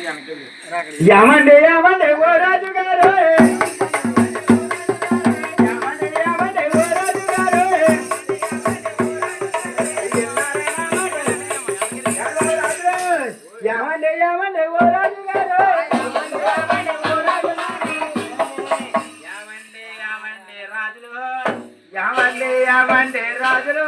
ఏమండి ఏమండి ఓ రాజు గారు యావండి రాజులు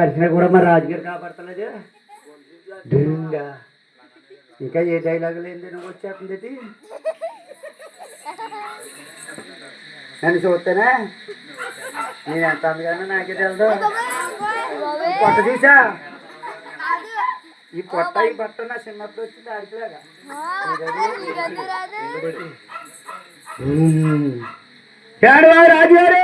అరిచినా కూడా మరి రాజుగారు కాపాడతలేదు ఇంకా ఏ డైలాగ్ లేని నువ్వు వచ్చేస్తుంది నన్ను చూస్తేనే నేను ఎంత అందుకన్నా నాకే తెలుసు పొట్ట తీసా ఈ పొట్ట ఈ బట్ట నా చిన్నప్పుడు వచ్చింది ఆడిలాగా రాజుగారు రాజుగారు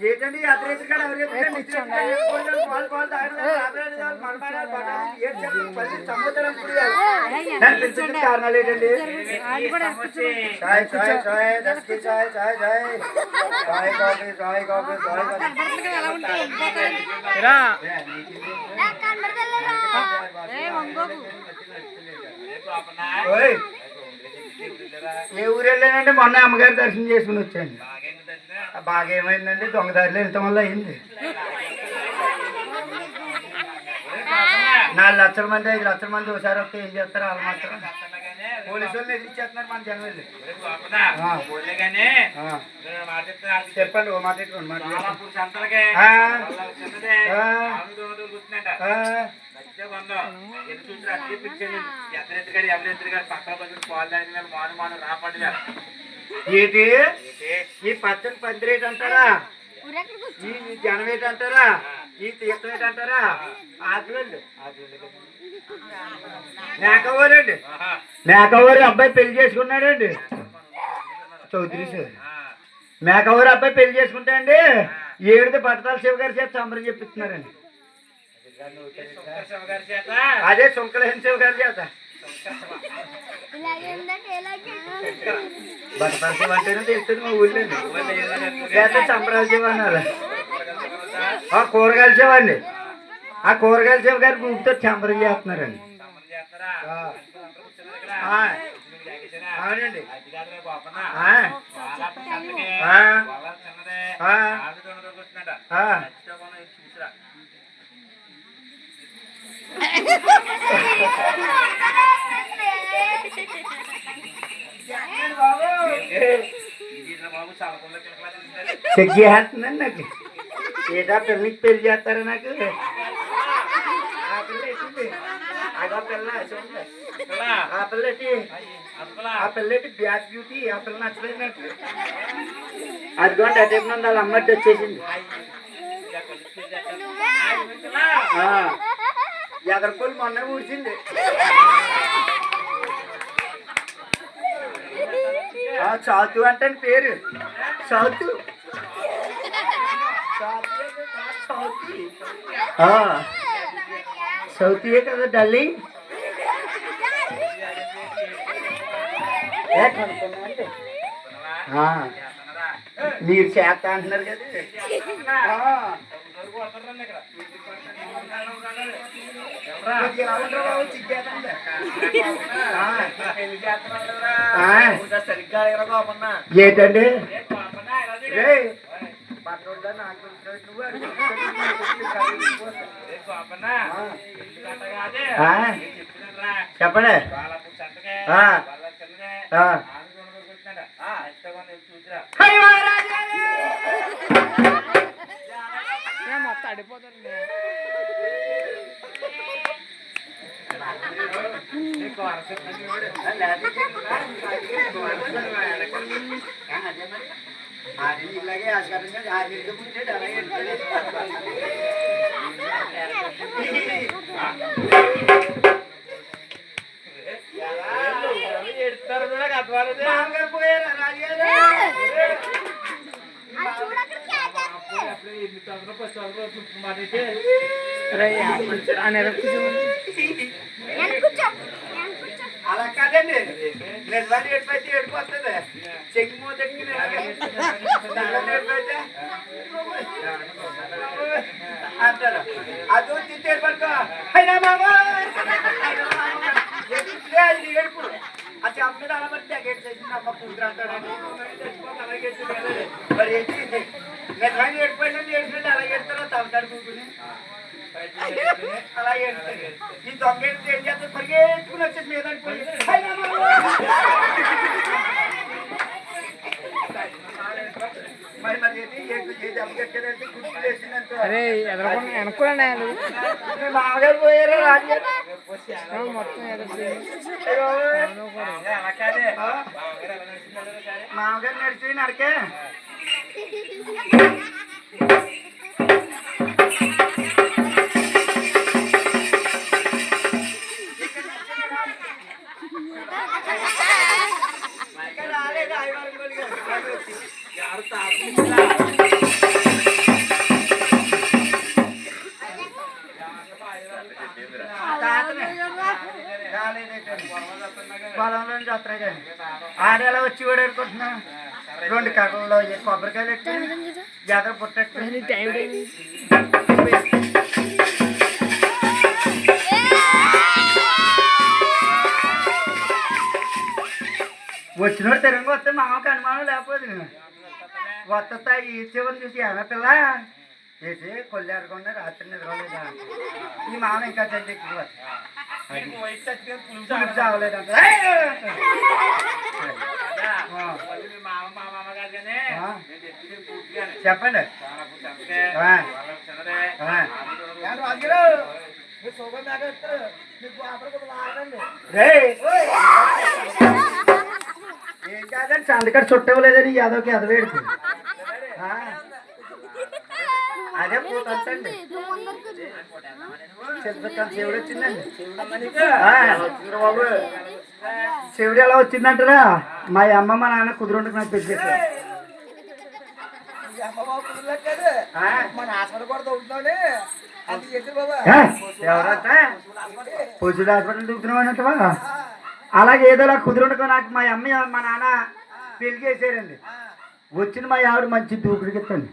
ఏంటండి కారణాలు ఏంటండి ఏ ఊరు వెళ్ళానంటే మొన్న అమ్మగారి దర్శనం చేసుకుని వచ్చాను బాగా ఏమైందండి దొంగదారిలో వెళ్తాం వల్ల అయింది 4 లక్షల మంది 5 లక్షల మంది ఒకసారి వస్తే ఏం చేస్తారు వాళ్ళు మాత్రం పోలీసు వాళ్ళు ఎదిరిచ్చేస్తున్నారు మన జనం వెళ్ళి చెప్పండి ఓ మాట ఏంటి ఈ పచ్చని పందిరేటి అంటారా ఈ జనం ఏంటంటారా ఈ తీర్థం ఏంటంటారా ఆకులండి మేకవారండి మేకవారి అబ్బాయి పెళ్లి చేసుకున్నాడండి చౌదరి సార్ మేకవారి అబ్బాయి పెళ్లి చేసుకుంటా అండి 7 పట్టతాల శివగారి చేత సంబరం చెప్పిస్తున్నారండి అదే సుంకలహేన శివగారి చేత బట్టతాల శివ అంటేనే తెలుస్తుంది మా ఊళ్ళో చేత సంబరాల శివ అన్నారు కూరగాయల శివ అండి ఆ కూరగాయల శివ గారి గ్రూప్తో సంబరం చేస్తున్నారండి అవునండి బాబు చెక్ చేస్తుందండి నాకు. ఏదా పిల్లకి పెళ్లి చేస్తారా నాకు? ఆ పిల్ల ఎట్టింది? అదా పిల్ల చూడండి. ఆ పిల్ల ఎట్టి? ఆ పిల్ల ఎట్టి బ్యాక్ బ్యూటీ. ఆ పిల్ల నచ్చలేదు నాకు. అదిగోండి అదే నుండి వాళ్ళ అమ్మటి వచ్చేసింది. ఎదరపల్లి మొన్న ఊడ్చింది. చౌతు అంటే పేరు చౌతు. సౌతియే కదా డార్లింగ్. మీరు చేస్తా అంటున్నారు కదా. ఏంటండి చెప్పండి. మొత్తం అడిపోతుంది. ఇలాగే ఆస్కారంగా పుట్టాడు. అలాగే పోయారా రాజుగారు? అలా కాదండి. నిజాన్ని ఏడిపోతే ఏడిపోతుంది. చెక్కి మూతకి అంటారు. అది తింటే పడుకో అయినా బాబా ఏడుపు. ఆ చెమ్మీద అలా పడితే అమ్మ కూతురు అంటాడండి. మరి ఏంటి నిజాన్ని ఏడిపోయిందని ఏడిపోయింది. అలా ఏడుతారో తమతాడు కూతుని అలా ఏడుతాడు. ఈ దొంగ ఏం చేస్తే పరిగెట్టుకుని వచ్చేసి మీద మరి మరి దెబ్బకెట్టాడంటే గుర్తు వేసిందంటే వెనక్కున్నాడు. మామగారు పోయారు రాజుగారు. మామగారు నడిచి నడకే రాలేదు. ఆదివారం పొలంలో వస్తాయి కానీ ఆడేలా వచ్చి కూడా అనుకుంటున్నా. 2 కర్రల్లో కొబ్బరికాయలు ఎట్టి జాతర పుట్టట్టు వచ్చినోడు తిరంగా వస్తే మామకి అనుమానం లేకపోతే వస్తా ఈ చివరిని చూసి ఏమే పిల్ల వేసి కొల్లు ఎరగకుండా రాత్రి నిద్రలేదా? ఈ మామ ఇంకా చండి ఎక్కువ చావలేదంట. చెప్పండి. ఏం కాదండి సంతకాడ చుట్టవలేదని యాదవ్కి ఎదవేడుకు. అదే పోతండి. శివుడు వచ్చిందండి. శివుడు ఎలా వచ్చిందంటారా? మా అమ్మ మా నాన్న కుదురుండకు నాకు పెట్టేసారు. ఎవరంట పొద్దుడు హాస్పిటల్ దిగుతున్నామంటవా? అలాగే ఏదోలా కుదురుండకు నాకు మా అమ్మ మా నాన్న పెళ్లి చేశారండి. వచ్చిన మా ఆవిడ మంచి దూకుడికి ఎత్తండి.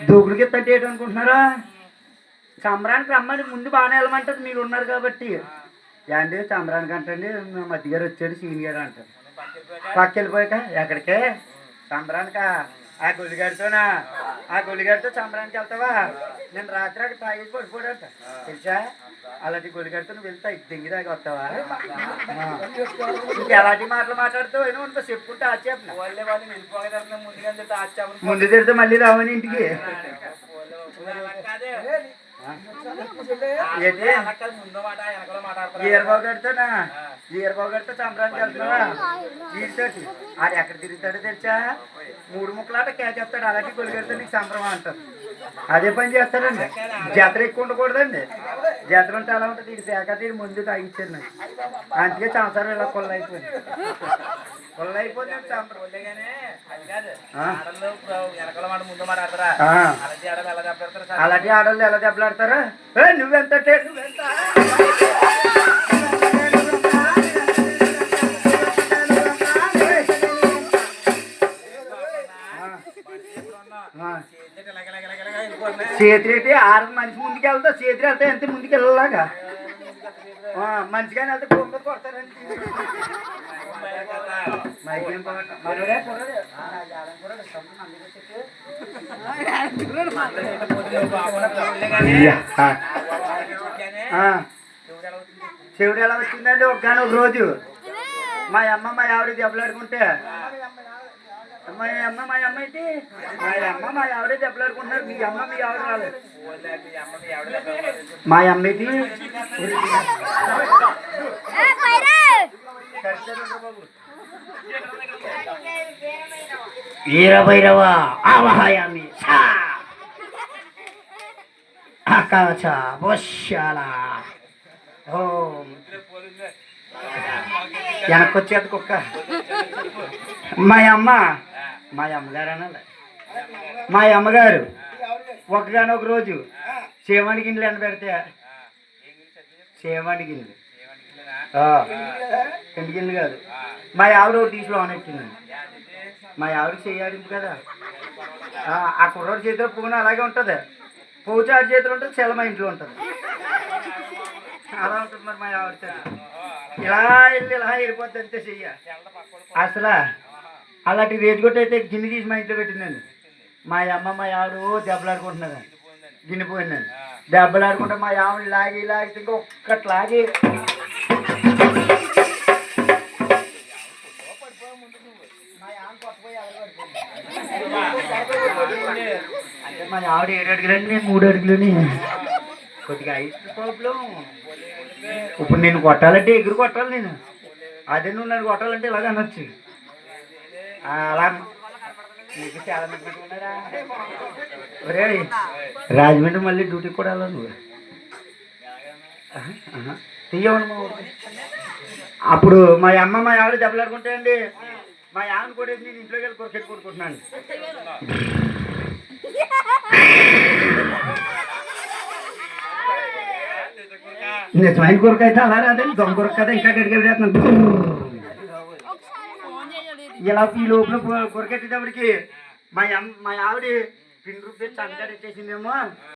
దూకుడికి ఎత్తంటే ఏంటనుకుంటున్నారా? సంబరానికి రమ్మని ముందు బాగానే వెళ్ళమంటారు. మీరు ఉన్నారు కాబట్టి. ఏంటి సంబరానికి అంటండి మా మధ్య గారు వచ్చాడు సీని గారు అంటారు. పక్క వెళ్ళిపోయాక ఎక్కడికే సంబరానికా? ఆ గొల్లిగాడితోనా? ఆ గొల్లిగాడితో సంబరానికి వెళ్తావా? నేను రాత్రి అక్కడ తాగేసి పడిపోయాడట తెలుసా? అలాంటి గొలిగడితే నువ్వు వెళ్తా దింగి దాకా వస్తావా ఎలాంటి మాటలు మాట్లాడుతావు అయినా ఉంటా చెప్పుకుంటే ఆచేపన ముందు తెరితే మళ్ళీ రావని ఇంటికి ఈరబాబు గడితేనా ఈరబాబు గడితే సంబరానికి వెళ్తున్నావా వీడితోటి ఆడు ఎక్కడ తిరుగుతాడో తెలుసా 3 ముక్కలాట కేచేస్తాడు అలాంటి గొలిగడితే నీకు సంబరం అంటారు అదే పని చేస్తాడండి జాతర ఎక్కువ ఉండకూడదండి జాతర ఉంటే అలా ఉంటుంది ఇది పేకటి ముందు తాగించారు నాకు అందుకే సంవత్సరం ఇలా కొల్లైపోయింది అలాంటి ఆడళ్ళు ఎలా దెబ్బలాడతారా నువ్వెంత నువ్వెంత చేతి ఆడ మనిషి ముందుకు వెళ్తా చేతి వెళ్తా ఎంత ముందుకు వెళ్ళలాగా మనిషిగానే వెళ్తే బొమ్మ కొడతారండి శివుడు ఎలా వచ్చిందండి ఒక రోజు మా అమ్మ మా ఆవిడ దెబ్బలాడుకుంటే మా అమ్మ మా ఆవిడే దెబ్బలాడుకుంటున్నారు మీ అమ్మ మీ ఆవిడ రాలేదు మా అమ్మకి వీరభైరవ ఆవహాయామి ఆకాశ వశ్యాల ఓం వెనక్కొచ్చేది కుక్క మా అమ్మగారు అనాలి మా అమ్మగారు ఒకగానొక రోజు సేవాడి గిన్నెలు ఎండబెడితే సేవాడి గిన్నెలు ఎండు గిన్నెలు కాదు మా ఆవిడ ఒక తీసి లోనెట్టిందండి మా ఆవిడకి చేయాడింది కదా ఆ కుర్రోడి చేతిలో పువ్వున అలాగే ఉంటుంది పువ్వు చాటి చేతిలో ఉంటుంది చెల్ల మా ఇంట్లో ఉంటుంది అలా ఉంటుంది మరి మా ఆవిడతో ఇలా వెళ్ళిపోద్ది అంతే చెయ్య అసలు అలాంటి రేజుగొట్టు అయితే గిన్నె తీసి మా ఇంట్లో పెట్టిందండి మా అమ్మ మా ఆవిడ దెబ్బలాడుకుంటున్నదండి గిన్నె పోయిందండి దెబ్బలాడుకుంటే మా ఆవిడ లాగితే ఇంకా ఒక్కటి లాగి అంటే మా ఆవిడ 7 అడుగులండి నేను 3 అడుగులని కొద్దిగా ఐస్ ప్రాబ్లం ఇప్పుడు నేను కొట్టాలంటే ఎగురు కొట్టాలి నేను అదే నువ్వు నన్ను కొట్టాలంటే ఇలాగ అనొచ్చు అలా నీకు చాలా మంది ఉన్నారా ఒరే రాజమండ్రి మళ్ళీ డ్యూటీకి కూడా వెళ్ళాలి నువ్వు తీయవండి మా ఊరికి అప్పుడు మా అమ్మ మా ఆవిడ దెబ్బలాడుకుంటాయండి మా ఆమెను కూడా నేను ఇంట్లోకి వెళ్ళి కొరకెట్టు కొట్టుకుంటున్నాను నిజమైన కొరకు అయితే అలా రాదండి దొంగ కొరకు కదా ఇంకా గడిగేస్తున్నాను ఇలా ఈ లోపల కొరకెట్టేటప్పటికి మా ఆవిడ పిండి రూపాయలు చంకాడు ఇచ్చేసిందేమో